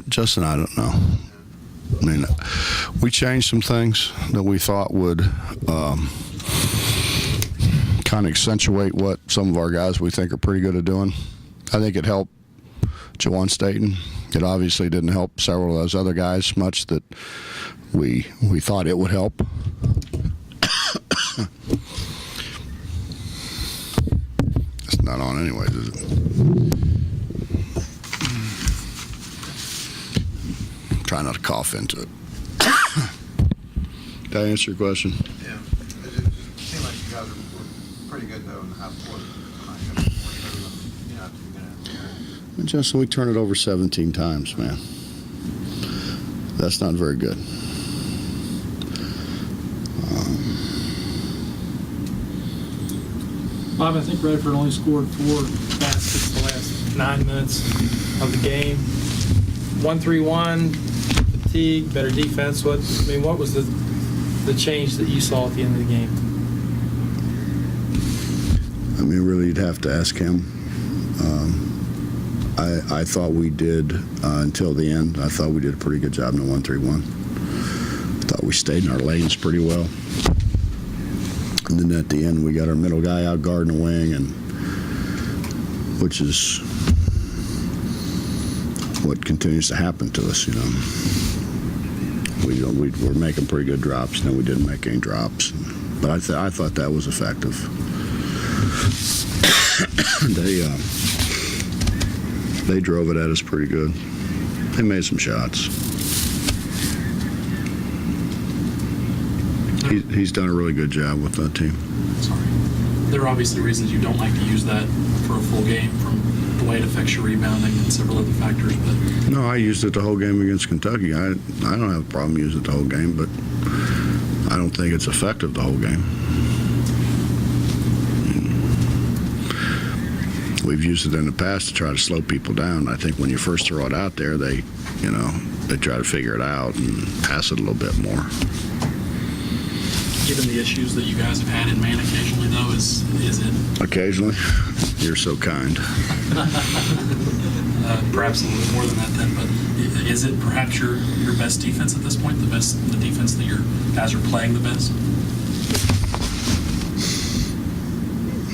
Justin, I don't know. I mean, we changed some things that we thought would kind of accentuate what some of our guys we think are pretty good at doing. I think it helped Jawan Staten. It obviously didn't help several of those other guys much that we thought it would help. It's not on anyways, is it? Try not to cough into it. Did I answer your question? Yeah. It seemed like you guys were pretty good, though, in the half court. Justin, we turn it over 17 times, man. That's not very good. Bob, I think Radford only scored 4 baskets the last 9 minutes of the game. 1-3-1, fatigue, better defense. What was the change that you saw at the end of the game? I mean, really, you'd have to ask him. I thought we did, until the end, I thought we did a pretty good job in the 1-3-1. I thought we stayed in our lanes pretty well. And then at the end, we got our middle guy out guarding the wing, and which is what continues to happen to us, you know. We're making pretty good drops, and then we didn't make any drops. But I thought that was effective. They drove it at us pretty good. They made some shots. He's done a really good job with that team. Sorry. There are obviously reasons you don't like to use that for a full game, from the way it affects your rebounding and several other factors. But no, I used it the whole game against Kentucky. I don't have a problem using it the whole game, but I don't think it's effective the whole game. We've used it in the past to try to slow people down. I think when you first throw it out there, they try to figure it out and pass it a little bit more. given the issues that you guys have had in man occasionally, though, is it? Occasionally? You're so kind. Perhaps a little more than that then, but is it perhaps your best defense at this point, the defense that your guys are playing the best?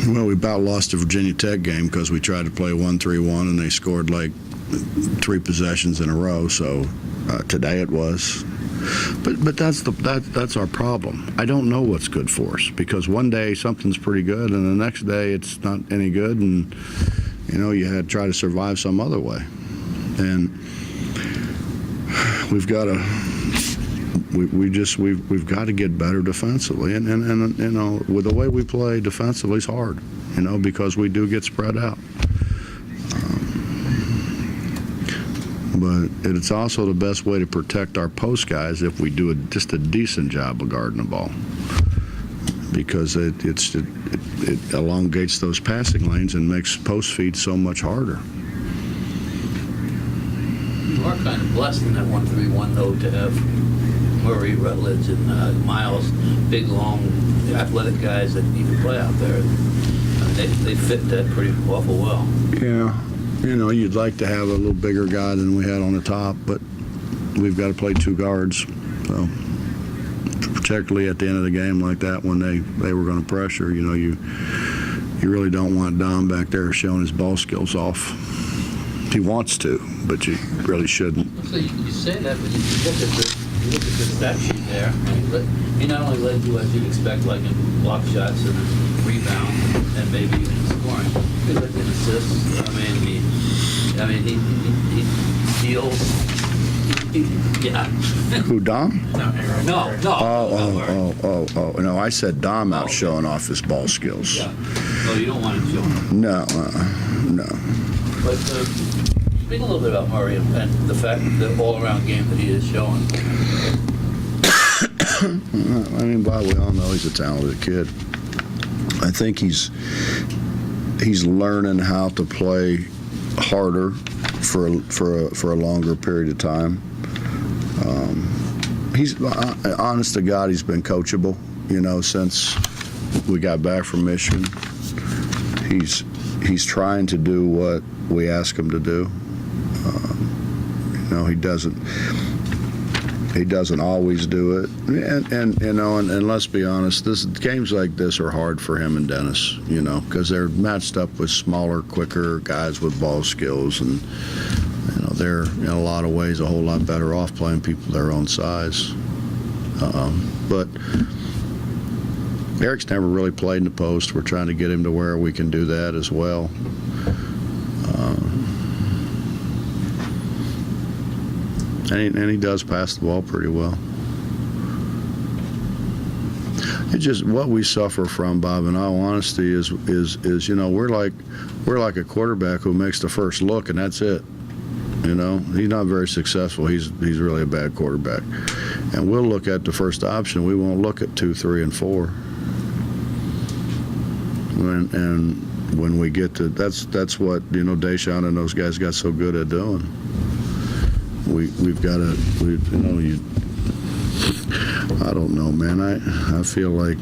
Well, we about lost the Virginia Tech game because we tried to play 1-3-1 and they scored like 3 possessions in a row. So today it was, but that's our problem. I don't know what's good for us because one day something's pretty good and the next day it's not any good, and you had to try to survive some other way. And we've got to. We've got to get better defensively, and with the way we play defensively is hard, because we do get spread out. But it's also the best way to protect our post guys if we do just a decent job of guarding the ball, because it elongates those passing lanes and makes post feed so much harder. You are kind of blessed in that 1-3-1 though to have Murray, Rutledge, and Miles, big, long, athletic guys that you can play out there. They fit that pretty awful well. Yeah, you'd like to have a little bigger guy than we had on the top, but we've got to play 2 guards. So, particularly at the end of the game like that, when they were going to pressure, you really don't want Dom back there showing his ball skills off. He wants to, but you really shouldn't. So you say that, but you look at the stat sheet there. He not only led you as you'd expect, like in block shots and rebound and maybe even scoring. He led in assists. He steals. Yeah. Who, Dom? No. Oh. No, I said Dom out showing off his ball skills. Yeah. No, you don't want him showing. No. But speak a little bit about Murray and the fact that the all-around game that he is showing. Bob, we all know he's a talented kid. I think he's learning how to play harder for a longer period of time. He's honest to God, he's been coachable. Since we got back from Michigan, he's trying to do what we ask him to do. he doesn't always do it. And let's be honest, games like this are hard for him and Dennis, because they're matched up with smaller, quicker guys with ball skills, and they're in a lot of ways a whole lot better off playing people their own size. But Eric's never really played in the post. We're trying to get him to where we can do that as well. And he does pass the ball pretty well. It's just what we suffer from, Bob, in all honesty, is we're like a quarterback who makes the first look and that's it. He's not very successful. He's really a bad quarterback. And we'll look at the first option. We won't look at 2, 3, and 4. And when we get to that's what Deshaun and those guys got so good at doing. We've got to I don't know, man. I feel like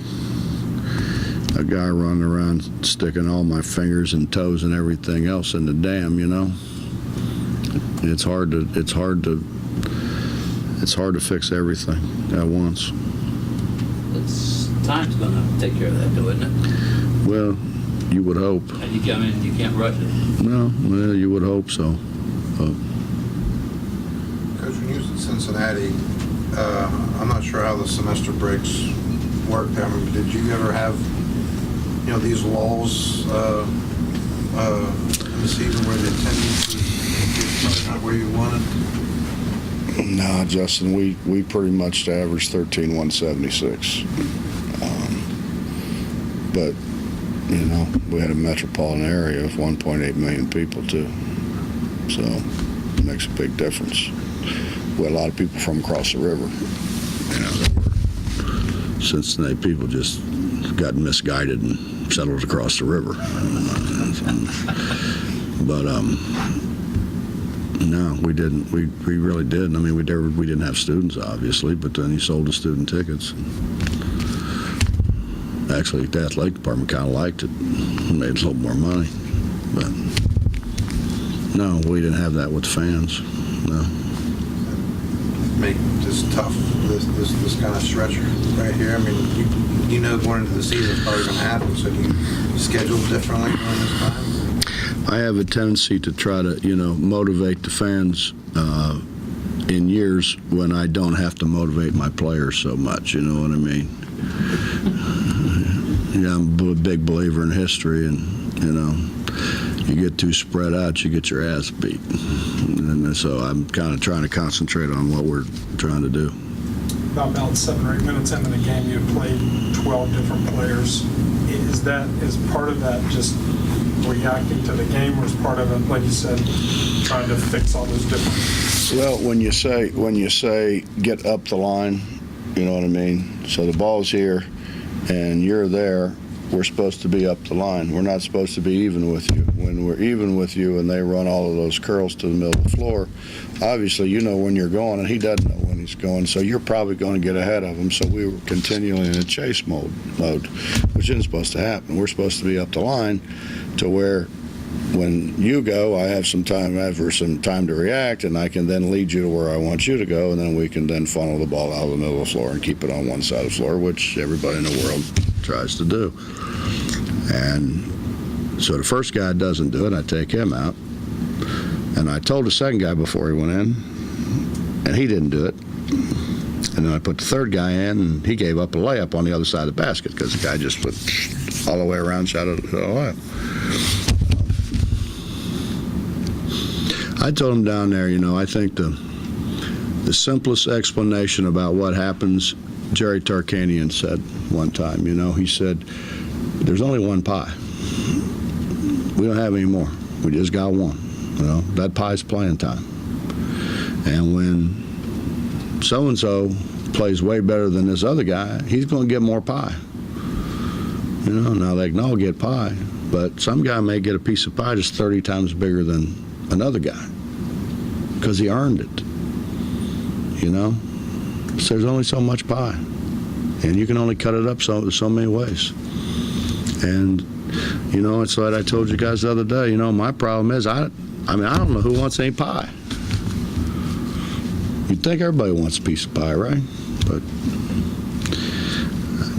a guy running around sticking all my fingers and toes and everything else in the dam. It's hard to fix everything at once. Time's going to take care of that, though, isn't it? Well, you would hope. And you can't rush it. No, well, you would hope so. Coach, when you was in Cincinnati, I'm not sure how the semester breaks work there. I mean, did you ever have, these lulls in the season where the attendance is not where you wanted? No, Justin, we pretty much averaged 13,176. But, we had a metropolitan area of 1.8 million people, too. So it makes a big difference. We had a lot of people from across the river. Cincinnati people just got misguided and settled across the river. But, no, we didn't. We really didn't. I mean, we didn't have students, obviously, but then he sold the student tickets. Actually, the athletic department kind of liked it. Made a little more money. But, no, we didn't have that with fans. No. Make this tough, this kind of stretch right here? I mean, going into the season it's probably going to happen, so do you schedule differently during this time? I have a tendency to try to, motivate the fans in years when I don't have to motivate my players so much, you know what I mean? I'm a big believer in history, and, you get too spread out, you get your ass beat. And so I'm kind of trying to concentrate on what we're trying to do. About 7 or 8 minutes into the game, you played 12 different players. Is part of that just reacting to the game, or is part of it, like you said, trying to fix all those different? Well, when you say get up the line, you know what I mean? So the ball's here and you're there, we're supposed to be up the line. We're not supposed to be even with you. When we're even with you and they run all of those curls to the middle of the floor, obviously you know when you're going and he doesn't know when he's going, so you're probably going to get ahead of him. So we were continually in a chase mode, which isn't supposed to happen. We're supposed to be up the line to where when you go, I have some time to react, and I can then lead you to where I want you to go, and then we can then funnel the ball out of the middle of the floor and keep it on one side of the floor, which everybody in the world tries to do. And so the first guy doesn't do it, I take him out. And I told the second guy before he went in, and he didn't do it. And then I put the third guy in, and he gave up a layup on the other side of the basket because the guy just put all the way around, shot it away. I told him down there, I think the simplest explanation about what happens, Jerry Tarkanian said one time, he said, there's only one pie. We don't have any more. We just got one. That pie's playing time. And when so-and-so plays way better than this other guy, he's going to get more pie. Now they can all get pie, but some guy may get a piece of pie just 30 times bigger than another guy because he earned it. So there's only so much pie, and you can only cut it up so many ways. And it's like I told you guys the other day. My problem is I don't know who wants any pie. You'd think everybody wants a piece of pie, right? But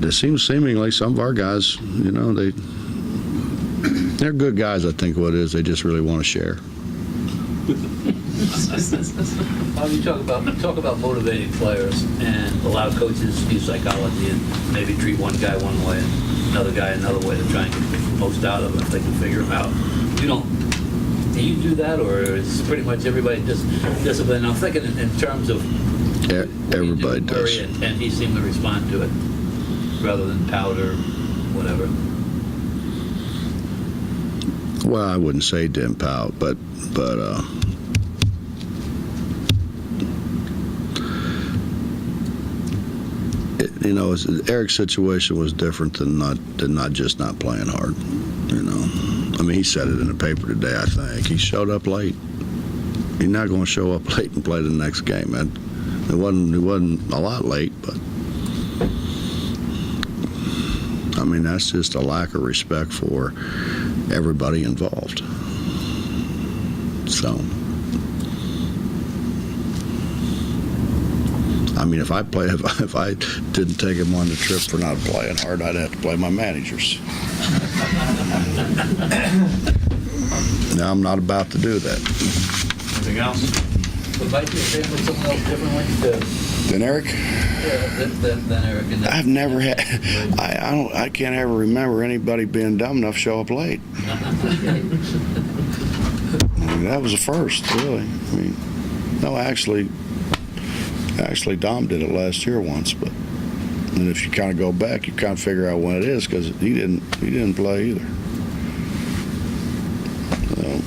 it seems seemingly some of our guys, they're good guys, I think what it is. They just really want to share. You talk about motivating players, and a lot of coaches use psychology and maybe treat one guy one way and another guy another way to try and get the most out of it if they can figure them out. Do you do that, or is pretty much everybody just disciplined? I'm thinking in terms of Everybody does. and he seemed to respond to it rather than pout or whatever. Well, I wouldn't say didn't pout, but Eric's situation was different than not just not playing hard. I mean, he said it in the paper today. I think he showed up late. He's not going to show up late and play the next game. It wasn't a lot late, but I mean that's just a lack of respect for everybody involved. So, I mean, if I didn't take him on the trip for not playing hard, I'd have to play my managers. Now I'm not about to do that. Anything else? But might you say with someone else differently Then Eric, than Eric? And I've never had. I can't ever remember anybody being dumb enough to show up late. I mean, that was the first, really. I mean, no, actually, Dom did it last year once, but and if you kind of go back, you kind of figure out when it is because he didn't play either. So,